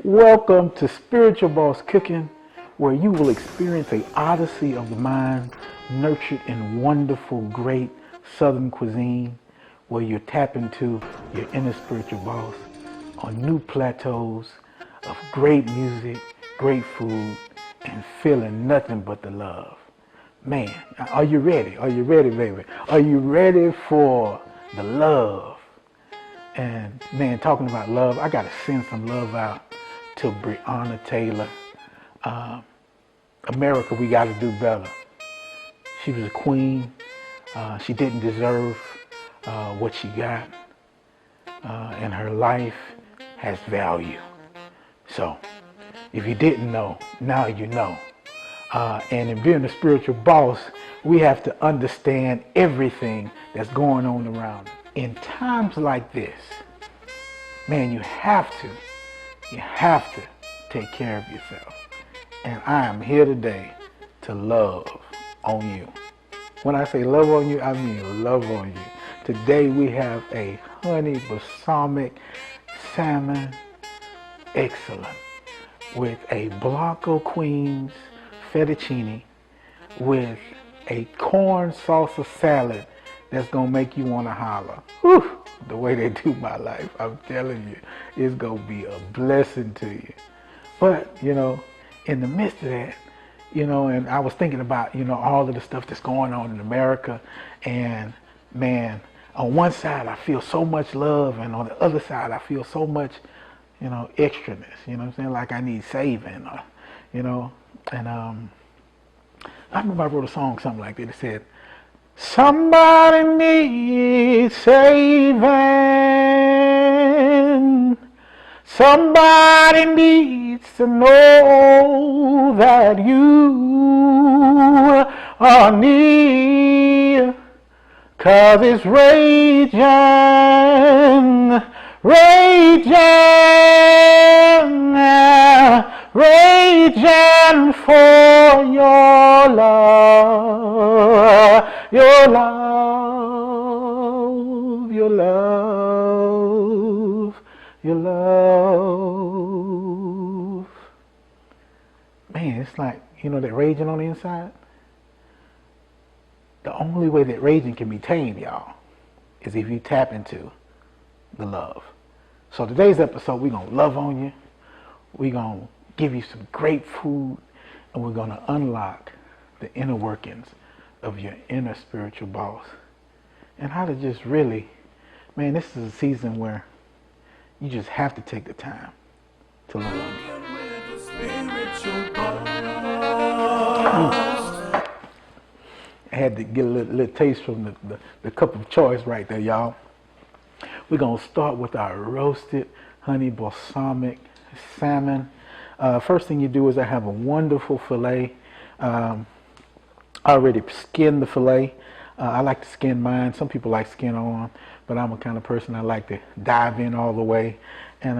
Welcome to Spiritual Boss Cooking, where you will experience an odyssey of the mind, nurtured in wonderful, great Southern cuisine, where you tap into your inner spiritual boss on new plateaus of great music, great food, and feeling nothing but the love. Man, are you ready? Are you ready, baby? Are you ready for the love? And man, talking about love, I gotta send some love out to Breona Taylor. America, we gotta do better. She was a queen. She didn't deserve what she got. And her life has value. So, if you didn't know, now you know. And in being a spiritual boss, we have to understand everything that's going on around us. In times like this, man, you have to take care of yourself. And I am here today to love on you. When I say love on you, I mean love on you. Today we have a honey balsamic salmon, excellent, with a Blanco Queens fettuccine, with a corn salsa salad that's gonna make you wanna holler. Whew, the way they do my life, I'm telling you, it's gonna be a blessing to you. But, you know, in the midst of that, you know, and I was thinking about, you know, all of the stuff that's going on in America, and man, on one side I feel so much love, and on the other side I feel so much, you know, extraness, you know what I'm saying, like I need saving, you know, and I remember I wrote a song, something like that. It said, somebody needs saving. Somebody needs to know that you are near. 'Cause it's raging, raging for your love, your love, your love, your love. Man, it's like, you know, that raging on the inside. The only way that raging can be tamed, y'all, is if you tap into the love. So today's episode, we're going to love on you. We're going to give you some great food, and we're going to unlock the inner workings of your inner spiritual boss. And how to just really, man, this is a season where you just have to take the time to love on you. I had to get a little taste from the cup of choice right there, y'all. We're going to start with our roasted honey balsamic salmon. First thing you do is I have a wonderful filet. I already skinned the filet. I like to skin mine. Some people like skin on, but I'm a kind of person I like to dive in all the way. And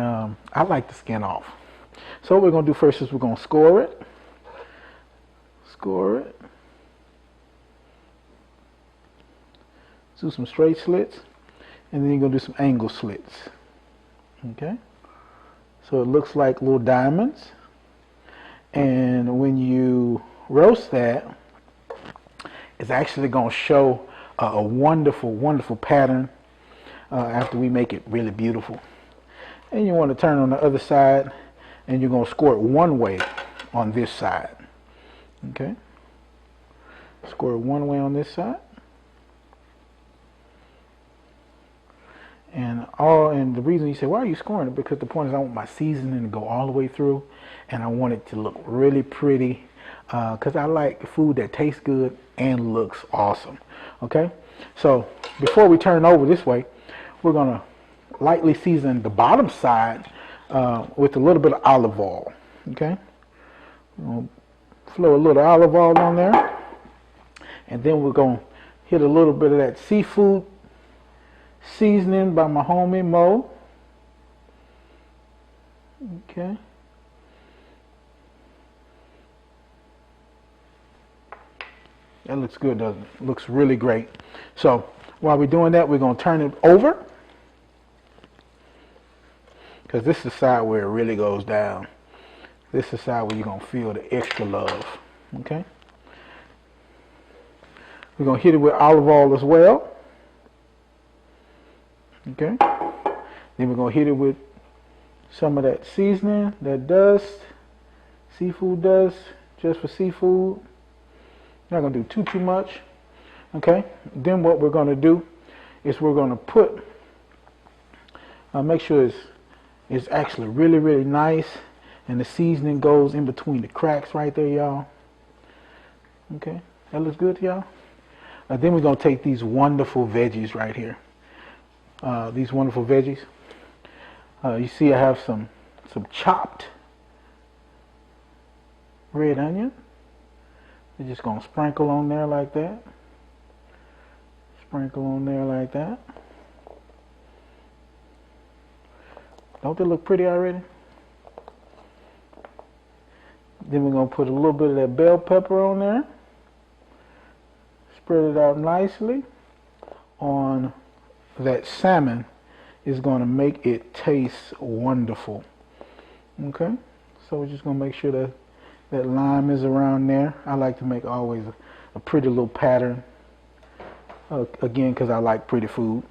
I like to skin off. So what we're going to do first is we're going to score it. Score it. Do some straight slits, and then you're going to do some angle slits. Okay? So it looks like little diamonds. And when you roast that, it's actually going to show a wonderful, wonderful pattern after we make it really beautiful. And you want to turn on the other side, and you're going to score it one way on this side. Okay? Score it one way on this side. And the reason you say, why are you scoring it? Because the point is I want my seasoning to go all the way through, and I want it to look really pretty, because I like food that tastes good and looks awesome. Okay? So before we turn over this way, we're going to lightly season the bottom side with a little bit of olive oil. Okay? We'll flow a little olive oil on there, and then we're going to hit a little bit of that seafood seasoning by my homie Mo. Okay. That looks good, doesn't it? Looks really great. So while we're doing that, we're going to turn it over. because this is the side where it really goes down. This is the side where you're going to feel the extra love. Okay? We're going to hit it with olive oil as well. Okay? Then we're going to hit it with some of that seasoning, that dust, seafood dust, just for seafood. Not going to do too much. Okay? Then what we're going to do is we're going to put, make sure it's actually really, really nice, and the seasoning goes in between the cracks right there, y'all. Okay? That looks good to y'all? Then we're going to take these wonderful veggies right here. These wonderful veggies. You see I have some chopped red onion. We're just going to sprinkle on there like that. Sprinkle on there like that. Don't they look pretty already? Then we're going to put a little bit of that bell pepper on there. Spread it out nicely on that salmon. Is going to make it taste wonderful. Okay, so we're just going to make sure that that lime is around there. I like to make always a pretty little pattern. Again, because I like pretty food.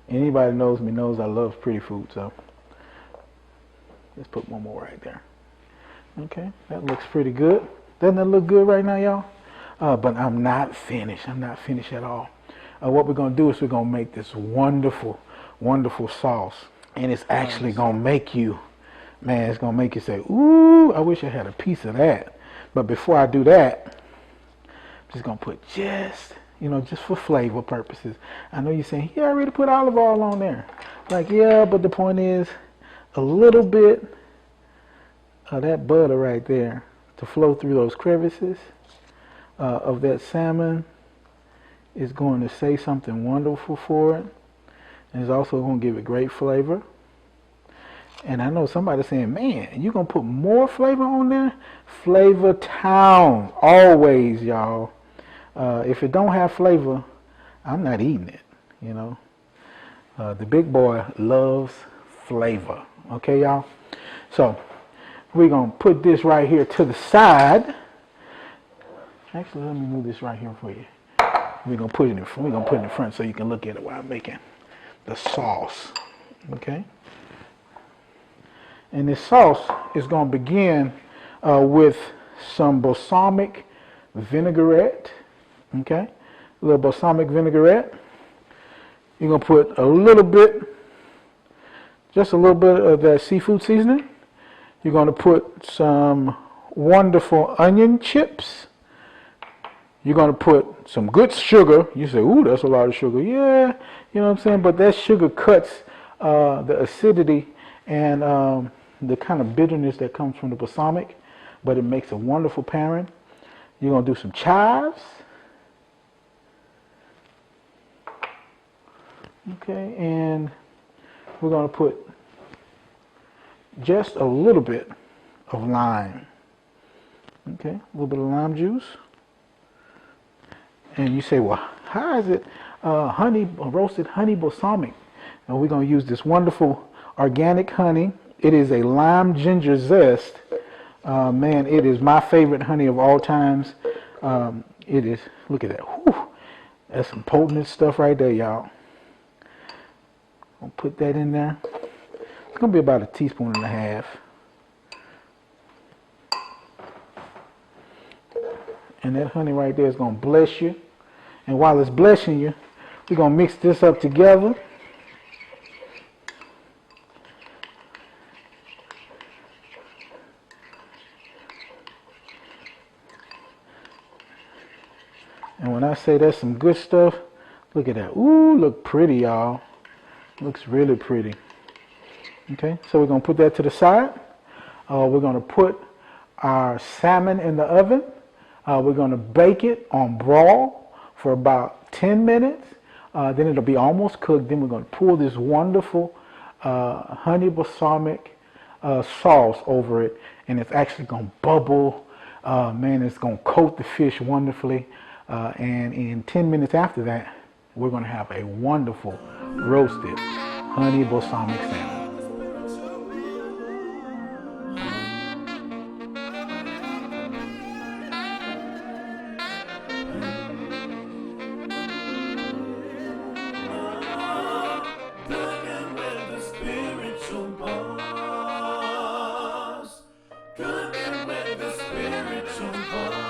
Anybody knows me knows I love pretty food. So let's put one more right there. Okay, that looks pretty good. Doesn't that look good right now, y'all? But I'm not finished. I'm not finished at all. What we're going to do is we're going to make this wonderful, wonderful sauce. And it's actually going to make you, man, it's going to make you say, ooh, I wish I had a piece of that. But before I do that, I'm just going to put just, just for flavor purposes. I know you're saying, yeah, I already put olive oil on there. Like, yeah, but the point is a little bit of that butter right there to flow through those crevices of that salmon is going to say something wonderful for it, and it's also going to give it great flavor. And I know somebody's saying, man, you're going to put more flavor on there? Flavor Town, always, y'all. If it don't have flavor, I'm not eating it, The big boy loves flavor, okay, y'all? So we're going to put this right here to the side. Actually, let me move this right here for you. We're gonna put it in front. We're gonna put it in front so you can look at it while I'm making the sauce. Okay. And this sauce is gonna begin with some balsamic vinaigrette. Okay, a little balsamic vinaigrette. You're gonna put a little bit, just a little bit of that seafood seasoning. You're gonna put some wonderful onion chips. You're going to put some good sugar. You say, ooh, that's a lot of sugar. Yeah, you know what I'm saying? But that sugar cuts the acidity and the kind of bitterness that comes from the balsamic, but it makes a wonderful pairing. You're going to do some chives. Okay, and we're going to put just a little bit of lime. Okay, a little bit of lime juice. And you say, well, how is it roasted honey balsamic? And we're going to use this wonderful organic honey. It is a lime ginger zest. Man, it is my favorite honey of all times. It is, look at that. Whew, that's some potent stuff right there, y'all. I'll put that in there. It's going to be about 1.5 teaspoons. And that honey right there is going to bless you. And while it's blessing you, we're going to mix this up together. And when I say that's some good stuff, look at that. Ooh, look pretty, y'all. Looks really pretty. Okay, so we're going to put that to the side. We're going to put our salmon in the oven. We're going to bake it on broil for about 10 minutes. Then it'll be almost cooked. Then we're going to pour this wonderful honey balsamic sauce over it. And it's actually going to bubble. Man, it's going to coat the fish wonderfully. And in 10 minutes after that, we're going to have a wonderful roasted honey balsamic salmon. spiritual buzz. Cooking with the spiritual buzz.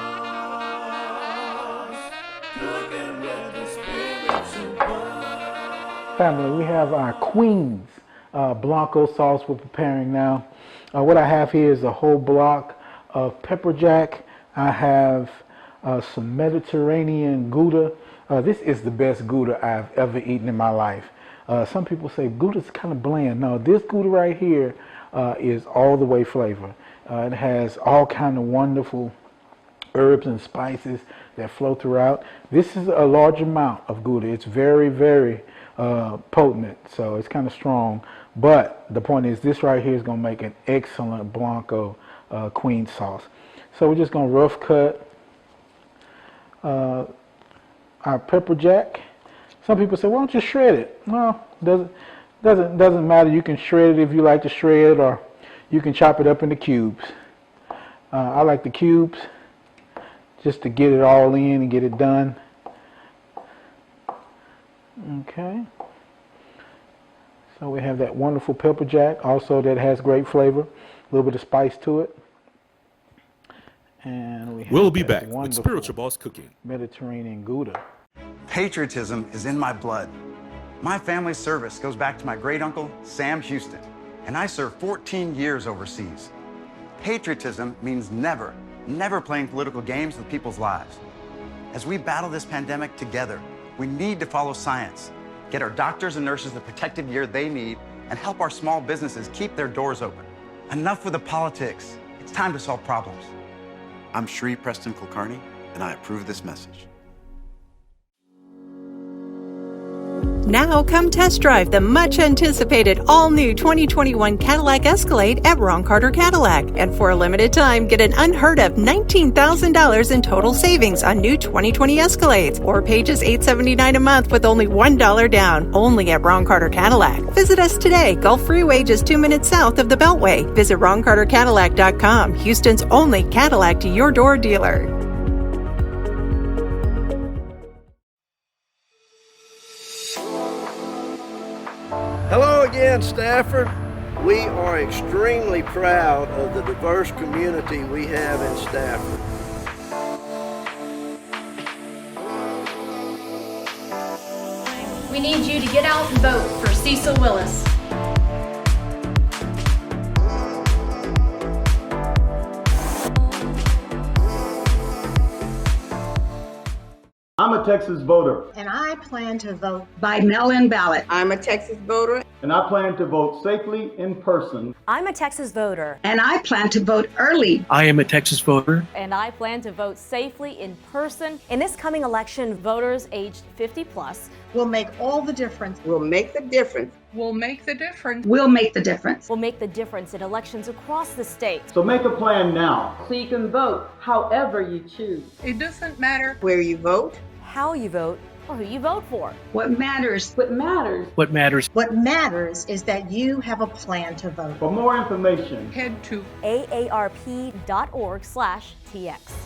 Cooking with the spiritual buzz. Family, we have our Queen's Blanco sauce we're preparing now. What I have here is a whole block of pepper jack. I have some Mediterranean Gouda. This is the best Gouda I've ever eaten in my life. Some people say Gouda's kind of bland. No, this Gouda right here is all the way flavor. It has all kind of wonderful herbs and spices that flow throughout. This is a large amount of Gouda. It's very, very potent, so it's kind of strong. But the point is, this right here is going to make an excellent Blanco Queen sauce. So we're just going to rough cut our pepper jack. Some people say, "Why don't you shred it?" Well, doesn't matter. You can shred it if you like to shred, or you can chop it up into cubes. I like the cubes just to get it all in and get it done. Okay. So we have that wonderful pepper jack, also that has great flavor, a little bit of spice to it. And we'll be back with Spiritual Boss Cooking. Mediterranean Gouda. Patriotism is in my blood. My family's service goes back to my great uncle, Sam Houston, and I served 14 years overseas. Patriotism means never playing political games with people's lives. As we battle this pandemic together, we need to follow science, get our doctors and nurses the protective gear they need, and help our small businesses keep their doors open. Enough with the politics. It's time to solve problems. I'm Shri Preston Kulkarni, and I approve this message. Now come test drive the much-anticipated all-new 2021 Cadillac Escalade at Ron Carter Cadillac. And for a limited time, get an unheard-of $19,000 in total savings on new 2020 Escalades, or pay just $879 a month with only $1 down, only at Ron Carter Cadillac. Visit us today, Gulf Freeway, just 2 minutes south of the Beltway. Visit RonCarterCadillac.com, Houston's only Cadillac to your door dealer. Hello again, Stafford. We are extremely proud of the diverse community we have in Stafford. We need you to get out and vote for Cecil Willis. I'm a Texas voter. And I plan to vote by mail-in ballot. I'm a Texas voter. And I plan to vote safely in person. I'm a Texas voter. And I plan to vote early. I am a Texas voter. And I plan to vote safely in person. In this coming election, voters aged 50 plus will make all the difference. Will make the difference. Will make the difference. Will make the difference. Will make the difference in elections across the state. So make a plan now. So you can vote however you choose. It doesn't matter where you vote, how you vote, or who you vote for. What matters is that you have a plan to vote. For more information, head to aarp.org/tx.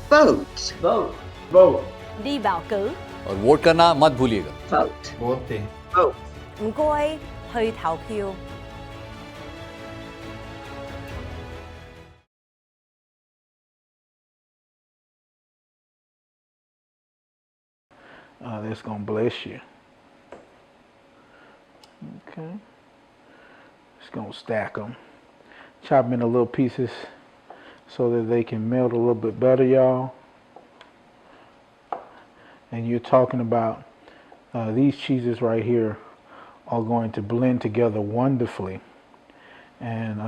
Vote. Vote. Vote. đi bầu cử. और vote करना मत भूलिएगा. Vote. Vote. Vote. 唔該去投票. That's going to bless you. Okay. Just going to stack them. Chop them into little pieces so that they can melt a little bit better, y'all. And you're talking about these cheeses right here are going to blend together wonderfully. And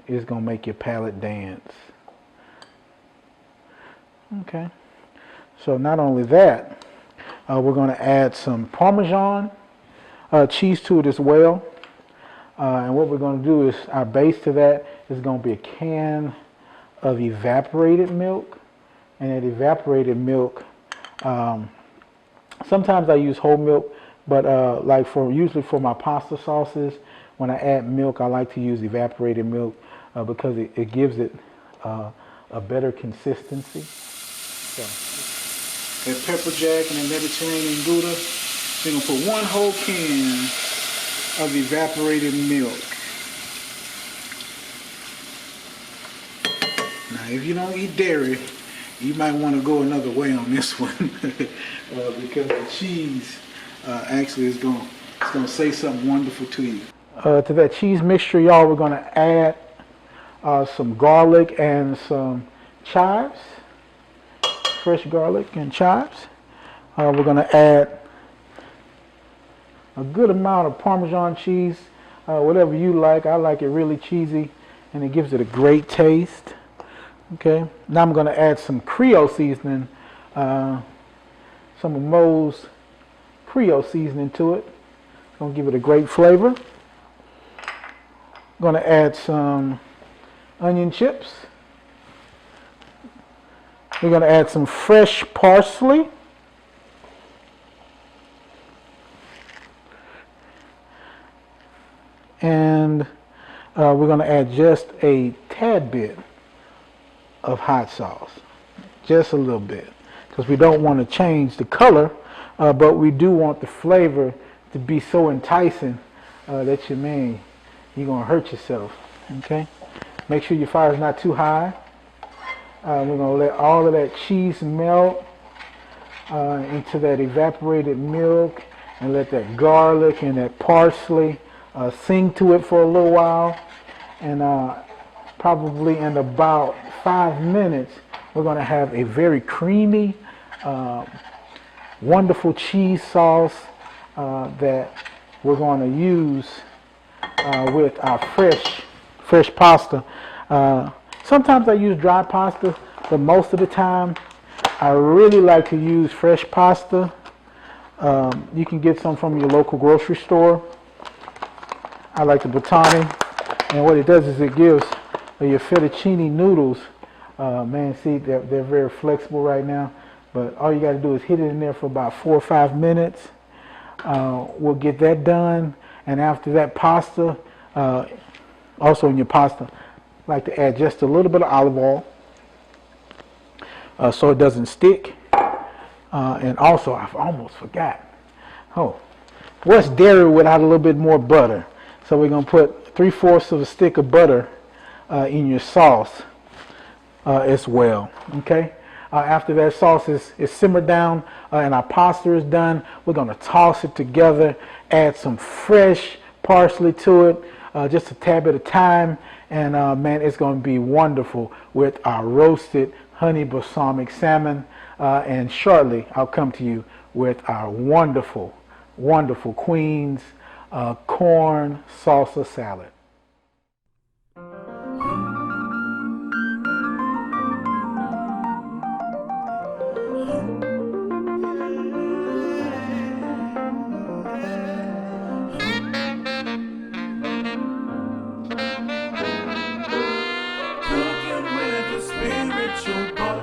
it's going to make your palate dance. Okay. So not only that, we're going to add some Parmesan cheese to it as well. And what we're going to do is, our base to that is going to be a can of evaporated milk. And that evaporated milk, sometimes I use whole milk, but usually for my pasta sauces, when I add milk, I like to use evaporated milk because it gives it a better consistency. So. That pepper jack and the Mediterranean Gouda, we're going to put 1 whole can of evaporated milk. Now, if you don't eat dairy, you might want to go another way on this one because the cheese actually is going to say something wonderful to you. To that cheese mixture, y'all, we're going to add some garlic and some chives, fresh garlic and chives. We're going to add a good amount of Parmesan cheese, whatever you like. I like it really cheesy, and it gives it a great taste. Okay, now I'm going to add some Creole seasoning, some of Mo's Creole seasoning to it. It's going to give it a great flavor. I'm going to add some onion chips. We're going to add some fresh parsley. And we're going to add just a tad bit of hot sauce, just a little bit, because we don't want to change the color, but we do want the flavor to be so enticing that you're going to hurt yourself. Okay, make sure your fire is not too high. We're going to let all of that cheese melt into that evaporated milk, and let that garlic and that parsley sing to it for a little while, and probably in about 5 minutes we're going to have a very creamy, wonderful cheese sauce that we're going to use with our fresh pasta. Sometimes I use dry pasta, but most of the time I really like to use fresh pasta. You can get some from your local grocery store. I like the Botani, and what it does is it gives your fettuccine noodles, man, see, they're very flexible right now, but all you got to do is hit it in there for about 4 or 5 minutes. We'll get that done, and after that pasta, also in your pasta, I like to add just a little bit of olive oil so it doesn't stick. And also, I've almost forgot, what's dairy without a little bit more butter? So we're going to put 3/4 of a stick of butter in your sauce as well. Okay. After that sauce is simmered down and our pasta is done, we're going to toss it together, add some fresh parsley to it, just a tad bit of thyme, and man, it's going to be wonderful with our roasted honey balsamic salmon. And shortly, I'll come to you with our wonderful, wonderful Queen's corn salsa salad. Cooking with the spiritual boss.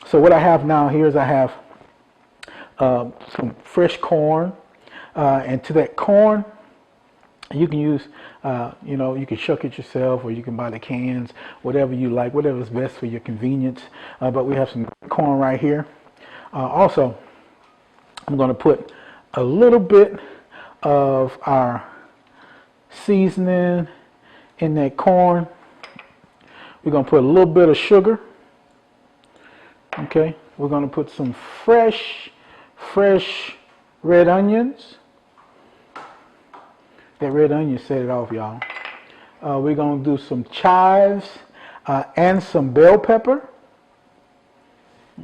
So what I have now here is I have some fresh corn, and to that corn you can use, you can shuck it yourself, or you can buy the cans, whatever you like, whatever is best for your convenience. But we have some corn right here. Also, I'm going to put a little bit of our seasoning in that corn. We're going to put a little bit of sugar. Okay, we're going to put some fresh red onions. That red onion set it off, y'all. We're going to do some chives and some bell pepper.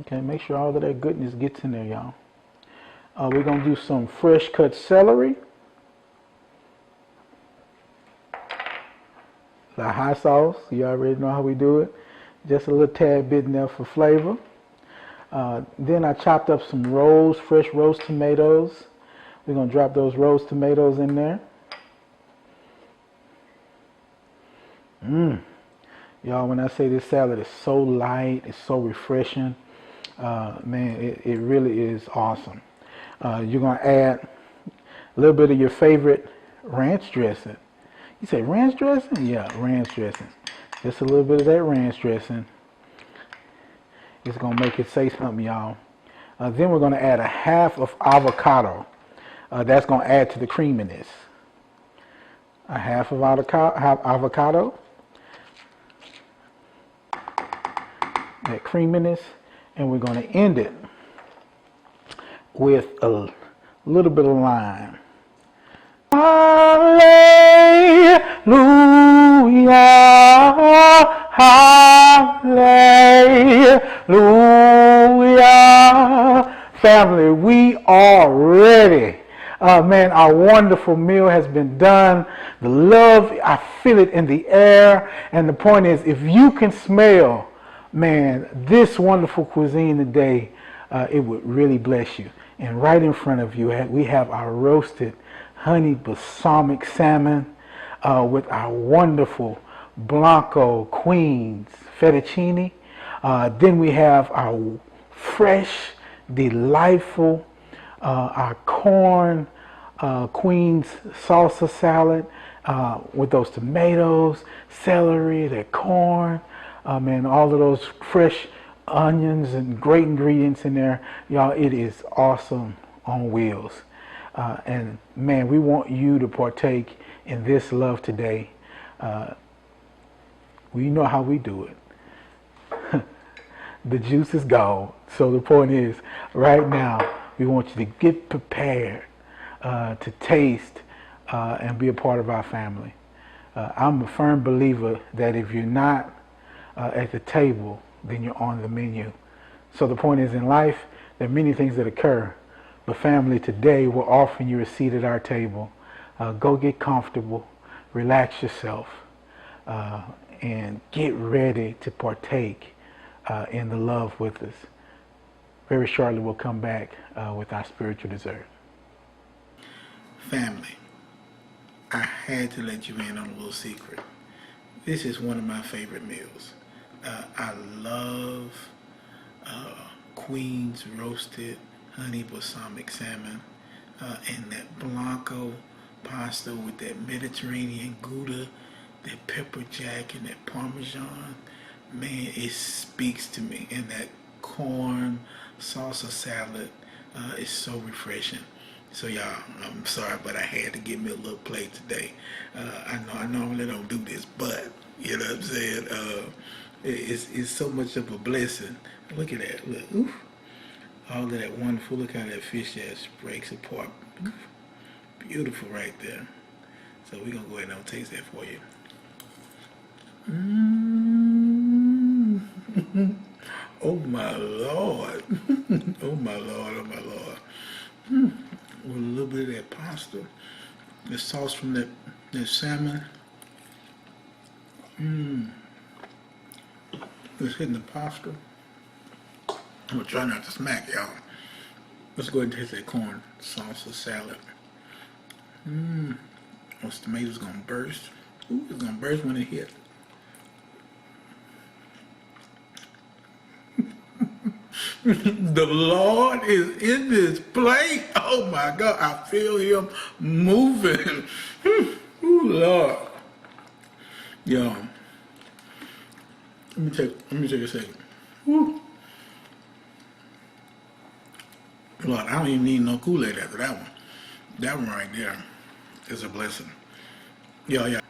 Okay, make sure all of that goodness gets in there, y'all. We're going to do some fresh cut celery. The hot sauce, you already know how we do it. Just a little tad bit in there for flavor. Then I chopped up some fresh roast tomatoes. We're going to drop those roast tomatoes in there. Y'all, when I say this salad is so light, it's so refreshing, man, it really is awesome. You're going to add a little bit of your favorite ranch dressing. You say ranch dressing? Yeah, ranch dressing. Just a little bit of that ranch dressing. It's going to make it say something, y'all. Then we're going to add a half of avocado. That's going to add to the creaminess. A half of avocado. That creaminess. And we're going to end it with a little bit of lime. Hallelujah, hallelujah. Family, we are ready. Man, our wonderful meal has been done. The love, I feel it in the air. And the point is, if you can smell, man, this wonderful cuisine today, it would really bless you. And right in front of you, we have our roasted honey balsamic salmon with our wonderful Blanco Queens fettuccine. Then we have our fresh, delightful, our corn Queens salsa salad with those tomatoes, celery, that corn, man, all of those fresh onions and great ingredients in there. Y'all, it is awesome on wheels. And man, we want you to partake in this love today. We know how we do it. The juice is gone. So the point is, right now, we want you to get prepared to taste and be a part of our family. I'm a firm believer that if you're not at the table, then you're on the menu. So the point is, in life, there are many things that occur. But family, today we're offering you a seat at our table. Go get comfortable, relax yourself, and get ready to partake in the love with us. Very shortly we'll come back with our spiritual dessert. Family, I had to let you in on a little secret. This is one of my favorite meals. I love Queens roasted honey balsamic salmon and that Blanco pasta with that Mediterranean Gouda, that pepper jack and that Parmesan. Man, it speaks to me. And that corn salsa salad is so refreshing. So y'all, I'm sorry, but I had to give me a little plate today. I normally don't do this, but you know what I'm saying? It's so much of a blessing. Look at that. Look, oof. All of that wonderful. Look how that fish just breaks apart. Beautiful right there. So we're going to go ahead and taste that for you. Oh my Lord. Oh my Lord, oh my Lord. With a little bit of that pasta. The sauce from that salmon. Just hitting the pasta. I'm gonna try not to smack y'all. Let's go ahead and taste that corn salsa salad. Those tomatoes gonna burst. Ooh, it's gonna burst when it hit. The Lord is in this place. Oh my God, I feel him moving. Ooh, Lord. Yo, let me take a second. Woo. Lord, I don't even need no Kool-Aid after that one. That one right there is a blessing. Yeah.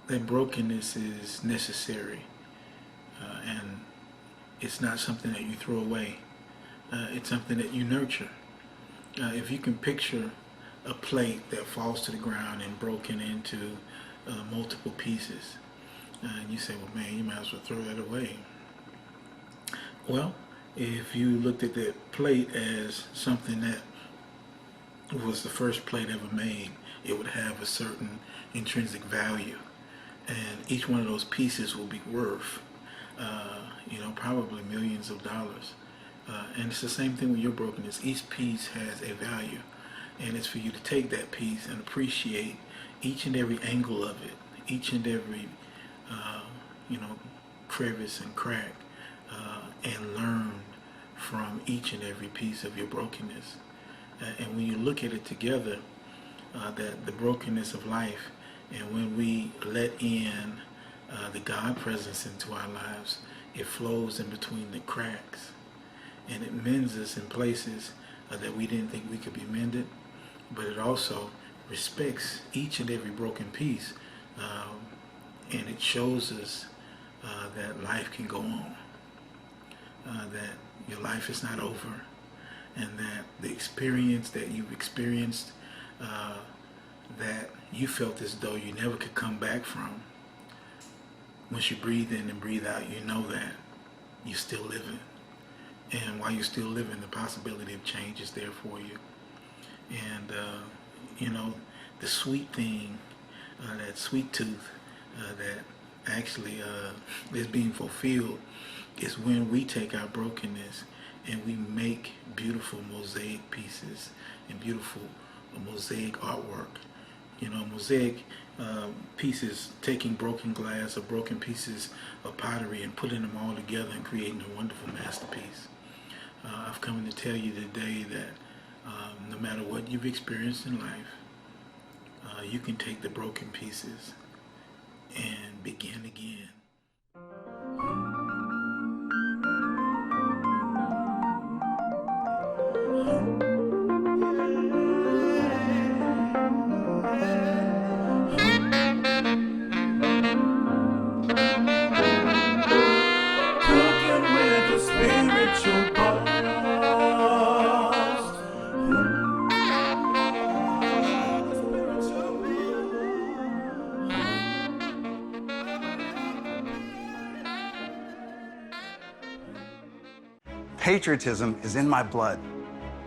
That brokenness is necessary, and it's not something that you throw away. It's something that you nurture. If you can picture a plate that falls to the ground and broken into multiple pieces, and you say, well, man, you might as well throw that away. Well, if you looked at that plate as something that was the first plate ever made, it would have a certain intrinsic value. And each one of those pieces will be worth, probably millions of dollars. And it's the same thing with your brokenness. Each piece has a value. And it's for you to take that piece and appreciate each and every angle of it, each and every, crevice and crack, and learn from each and every piece of your brokenness. And when you look at it together, that the brokenness of life, and when we let in the God presence into our lives, it flows in between the cracks, and it mends us in places that we didn't think we could be mended, but it also respects each and every broken piece, and it shows us that life can go on, that your life is not over, and that the experience that you've experienced, that you felt as though you never could come back from, once you breathe in and breathe out, you know that you're still living. And while you're still living, the possibility of change is there for you. And, the sweet thing, that sweet tooth that actually is being fulfilled is when we take our brokenness and we make beautiful mosaic pieces and beautiful mosaic artwork. Mosaic pieces, taking broken glass or broken pieces of pottery and putting them all together and creating a wonderful masterpiece. I've come to tell you today that no matter what you've experienced in life, you can take the broken pieces and begin again. Cooking with the spiritual boss. Patriotism is in my blood.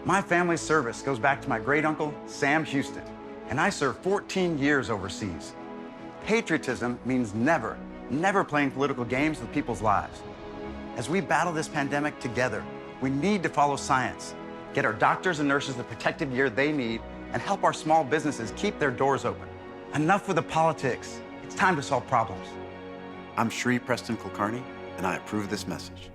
My family's service goes back to my great uncle, Sam Houston, and I served 14 years overseas. Patriotism means never playing political games with people's lives. As we battle this pandemic together, we need to follow science, get our doctors and nurses the protective gear they need, and help our small businesses keep their doors open. Enough with the politics. It's time to solve problems. I'm Sri Preston Kulkarni, and I approve this message.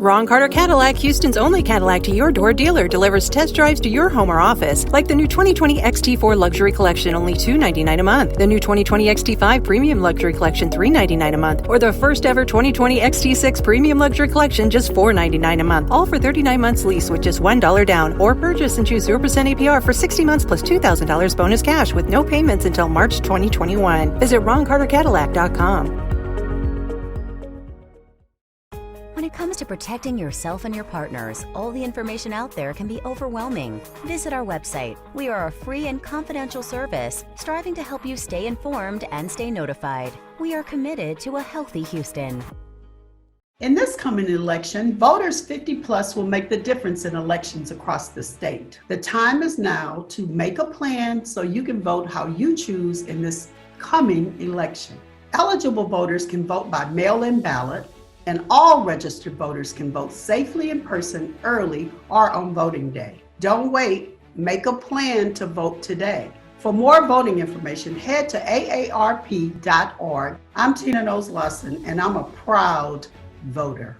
Ron Carter Cadillac, Houston's only Cadillac to your door dealer, delivers test drives to your home or office, like the new 2020 XT4 Luxury Collection, only $299 a month, the new 2020 XT5 Premium Luxury Collection, $399 a month, or the first ever 2020 XT6 Premium Luxury Collection, just $499 a month, all for 39 months lease with just $1 down, or purchase and choose 0% APR for 60 months plus $2,000 bonus cash with no payments until March 2021. Visit RonCarterCadillac.com. When it comes to protecting yourself and your partners, all the information out there can be overwhelming. Visit our website. We are a free and confidential service striving to help you stay informed and stay notified. We are committed to a healthy Houston. In this coming election, voters 50 plus will make the difference in elections across the state. The time is now to make a plan so you can vote how you choose in this coming election. Eligible voters can vote by mail-in ballot, and all registered voters can vote safely in person early or on voting day. Don't wait, make a plan to vote today. For more voting information, head to aarp.org. I'm Tina Knowles-Lawson, and I'm a proud voter.